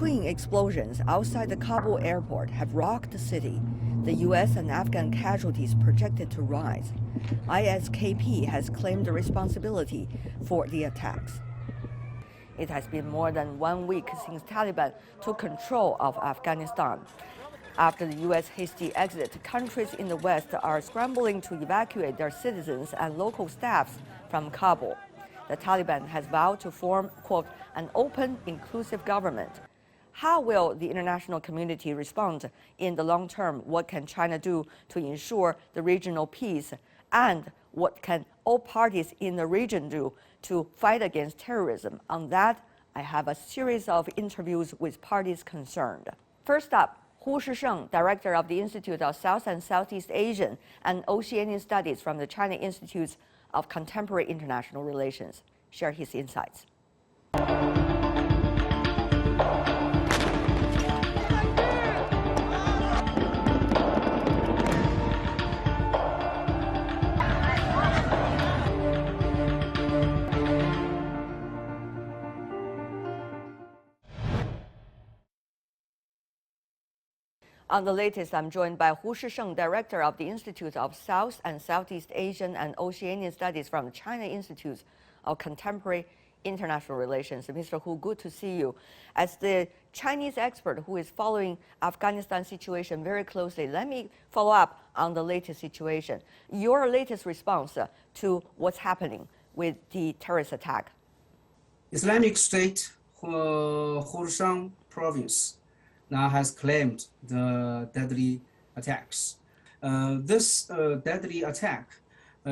Twin explosions outside the Kabul airport have rocked the city. The U.S. and Afghan casualties projected to rise. ISKP has claimed the responsibility for the attacks. It has been more than 1 week since Taliban took control of Afghanistan. After the U.S. hasty exit, countries in the West are scrambling to evacuate their citizens and local staffs from Kabul. The Taliban has vowed to form, quote, an open, inclusive government. How will the international community respond in the long term? What can China do to ensure the regional peace? And what can all parties in the region do to fight against terrorism? On that, I have a series of interviews with parties concerned. First up, Shisheng, director of the Institute of South and Southeast Asian and Oceanian Studies from the China Institute of Contemporary International Relations, share his insights. On the latest, I'm joined by Shisheng, director of the Institute of South and Southeast Asian and Oceanian Studies from the China Institute of Contemporary International Relations. Mr. Hu, good to see you. As the Chinese expert who is following Afghanistan situation very closely, let me follow up on the latest situation. Your latest response to what's happening with the terrorist attack. Islamic State Shisheng province now has claimed the deadly attacks. This deadly attack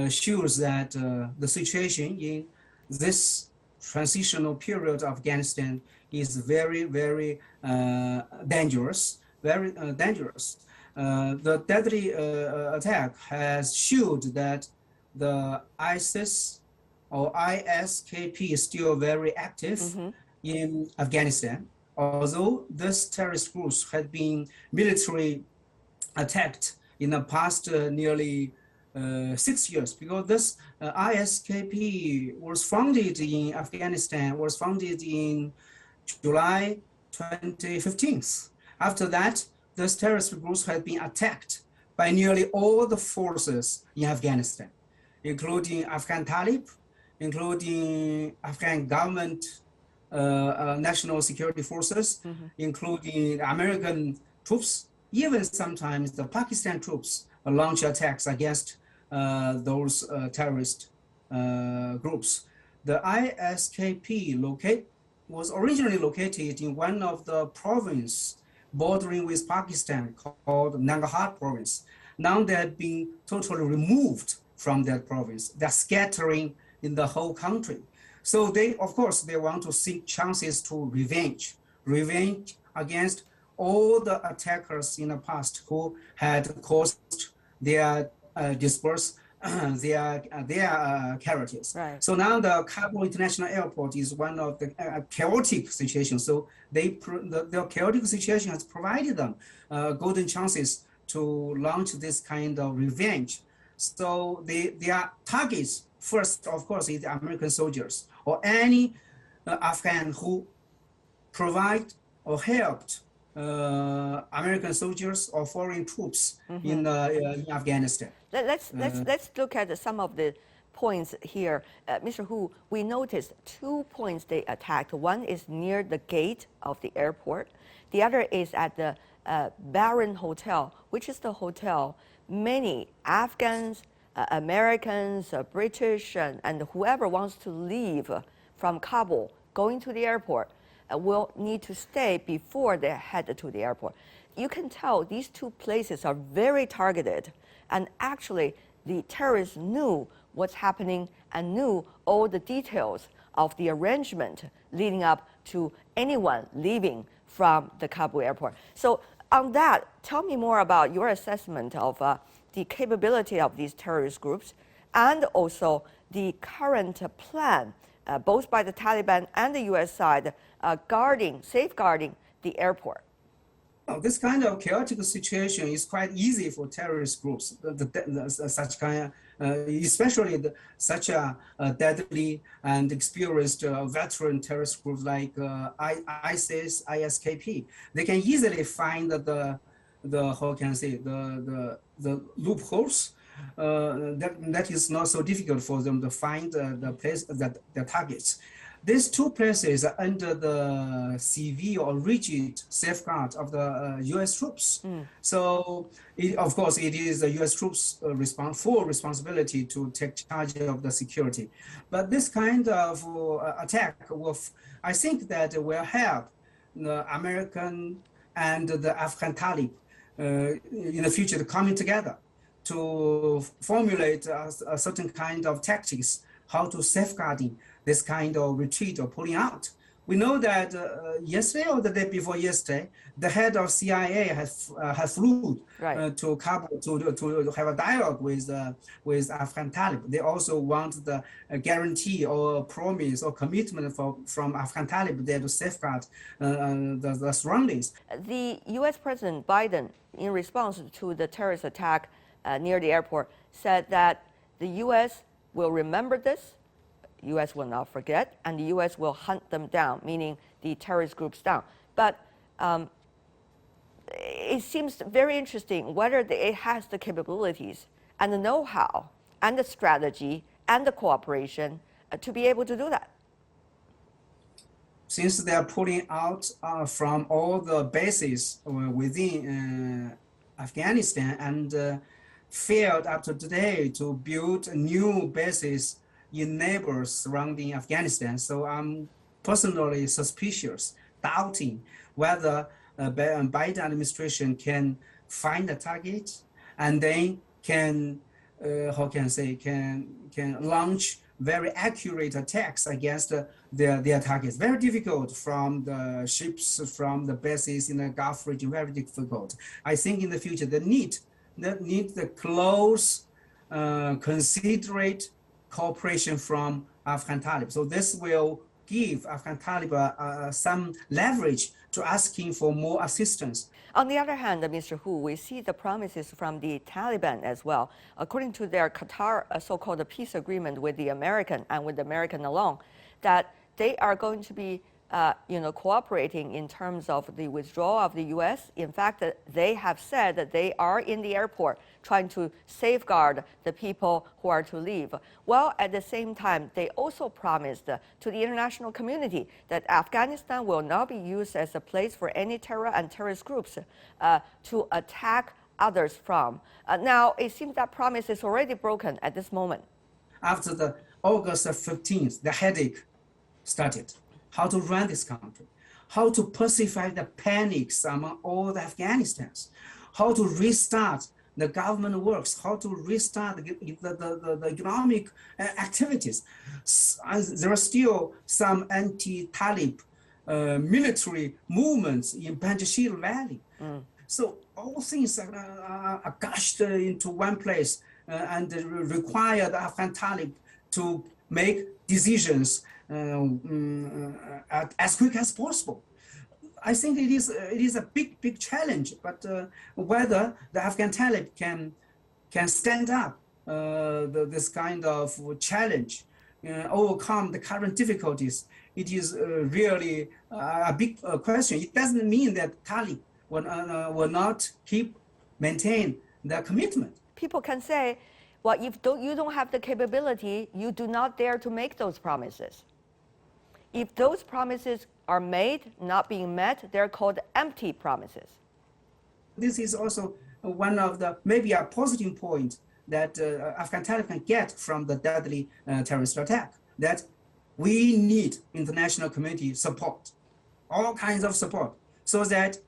shows that the situation in this transitional period of Afghanistan is very, very dangerous, very dangerous. The deadly attack has showed that the ISIS or ISKP is still very active in Afghanistan. Although this terrorist groups had been military attacked in the past nearly 6 years, because this ISKP was founded in Afghanistan, was founded in July 2015. After that, this terrorist groups had been attacked by nearly all the forces in Afghanistan, including Afghan Taliban, including Afghan government national security forces, including American troops, even sometimes the Pakistan troops launch attacks against those terrorist groups. The ISKP was originally located in one of the provinces bordering with Pakistan called Nangarhar province. Now they have been totally removed from that province. They're scattering in the whole country. So they, of course, they want to seek chances to revenge against all the attackers in the past who had caused their disperse their characters. Right. So now the Kabul International Airport is one of the chaotic situations. So the chaotic situation has provided them golden chances to launch this kind of revenge. So their targets first, of course, is the American soldiers or any Afghan who provide or helped American soldiers or foreign troops in Afghanistan. Let's look at some of the points here. Mr. Hu, we noticed 2 points they attacked. One is near the gate of the airport. The other is at the Baron Hotel, which is the hotel many Afghans, Americans, British, and whoever wants to leave from Kabul going to the airport will need to stay before they head to the airport. You can tell these 2 places are very targeted, and actually the terrorists knew what's happening and knew all the details of the arrangement leading up to anyone leaving from the Kabul airport. So on that, tell me more about your assessment of the capability of these terrorist groups and also the current plan, both by the Taliban and the U.S. side, safeguarding the airport. This kind of chaotic situation is quite easy for terrorist groups. Such kind, especially such a deadly and experienced veteran terrorist groups like ISIS, ISKP. They can easily find the how can I say the loopholes. That is not so difficult for them to find the place that the targets. These two places are under the severe or rigid safeguard of the U.S. troops. So, of course, it is the U.S. troops' full responsibility to take charge of the security. But this kind of attack, I think that will help the American and the Afghan Taliban in the future coming together to formulate a certain kind of tactics, how to safeguarding this kind of retreat or pulling out. We know that yesterday or the day before yesterday, the head of CIA has flew to Kabul to have a dialogue with Afghan Taliban. They also want the guarantee or promise or commitment from Afghan Taliban there to safeguard the surroundings. The U.S. President Biden, in response to the terrorist attack near the airport, said that the U.S. will remember this. U.S. will not forget, and the U.S. will hunt them down, meaning the terrorist groups down. But it seems very interesting whether it has the capabilities and the know-how and the strategy and the cooperation to be able to do that. Since they are pulling out from all the bases within Afghanistan and failed up to today to build new bases in neighbors surrounding Afghanistan. So I'm personally suspicious, doubting whether Biden administration can find a target and then can, how can I say, can launch very accurate attacks against their targets. Very difficult from the ships, from the bases in the Gulf region, very difficult. I think in the future they need the close, considerate cooperation from Afghan Taliban. So this will give Afghan Taliban some leverage to asking for more assistance. On the other hand, Mr. Hu, we see the promises from the Taliban as well. According to their Qatar so-called peace agreement with the American and with the American alone, that they are going to be cooperating in terms of the withdrawal of the U.S. In fact, they have said that they are in the airport trying to safeguard the people who are to leave. Well, at the same time, they also promised to the international community that Afghanistan will not be used as a place for any terror and terrorist groups to attack others from. Now, it seems that promise is already broken at this moment. After the August 15th, the headache started. How to run this country, how to pacify the panics among all the Afghanistans, how to restart the government works, how to restart the economic activities. There are still some anti-Taliban military movements in Panjshir Valley. So all things are gushed into one place and require the Afghan Taliban to make decisions as quick as possible. I think it is a big challenge, but whether the Afghan Taliban can stand up this kind of challenge, overcome the current difficulties, it is really a big question. It doesn't mean that Taliban will not maintain their commitment. People can say, well, if you don't have the capability, you do not dare to make those promises. If those promises are made, not being met, they're called empty promises. This is also one of the, maybe a positive point that Afghan Taliban get from the deadly terrorist attack, that we need international community support, all kinds of support, so that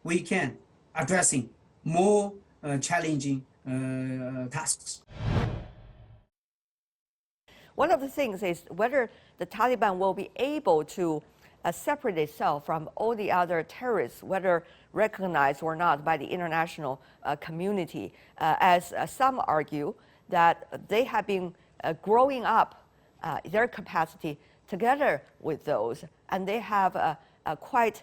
we can addressing more challenging tasks. One of the things is whether the Taliban will be able to separate itself from all the other terrorists, whether recognized or not by the international community, as some argue that they have been growing up their capacity together with those, and they have quite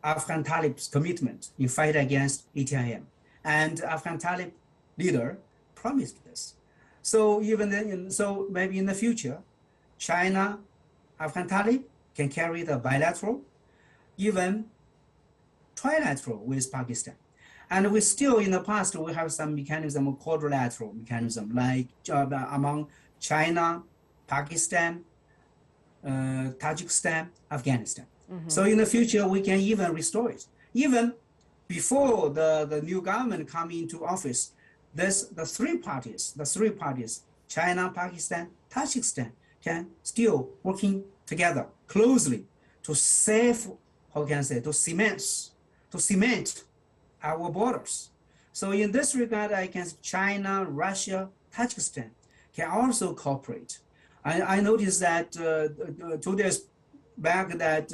Afghan Talib's commitment in fight against ATIM. And Afghan Talib leader promised this. So even then, so maybe in the future, China, Afghan Talib can carry the bilateral, even trilateral with Pakistan. And we still, in the past, we have some mechanism, quadrilateral mechanism, like among China, Pakistan, Tajikistan, Afghanistan. So in the future, we can even restore it. Even before the new government come into office, there's the three parties, China, Pakistan, Tajikistan, can still working together closely to save, how can I say, to cement our borders. So in this regard, I can say China, Russia, Tajikistan can also cooperate. I noticed that 2 days back that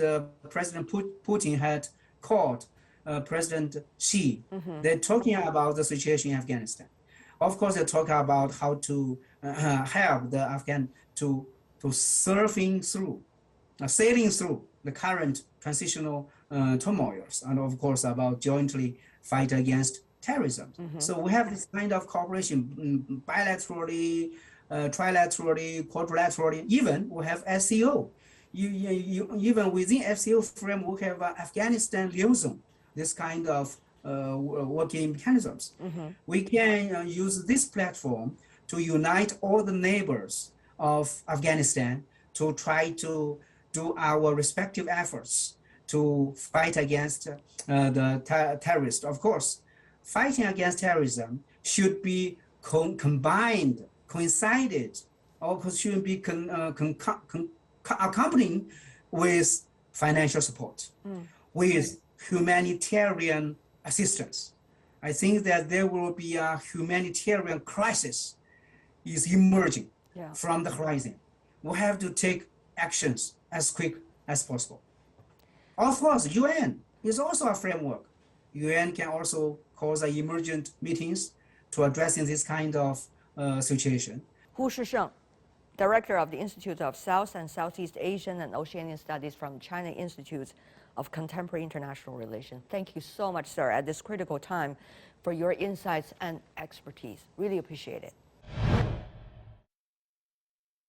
President Putin had called President Xi. They're talking about the situation in Afghanistan. Of course, they talk about how to help the Afghan to sailing through the current transitional turmoils, and of course about jointly fight against terrorism. So we have this kind of cooperation bilaterally, trilaterally, quadrilaterally. Even we have SCO. Even within SCO framework, we have Afghanistan liaison. This kind of working mechanisms. We can use this platform to unite all the neighbors of Afghanistan to try to do our respective efforts to fight against the terrorists. Of course, fighting against terrorism should be coincided, or should be accompanied with financial support, with humanitarian assistance. I think that there will be a humanitarian crisis is emerging from the horizon. We have to take actions as quick as possible. Of course, UN is also a framework. UN can also cause emergent meetings to addressing this kind of situation. Shisheng, Director of the Institute of South and Southeast Asian and Oceanian Studies from China Institute of Contemporary International Relations. Thank you so much, sir, at this critical time for your insights and expertise. Really appreciate it.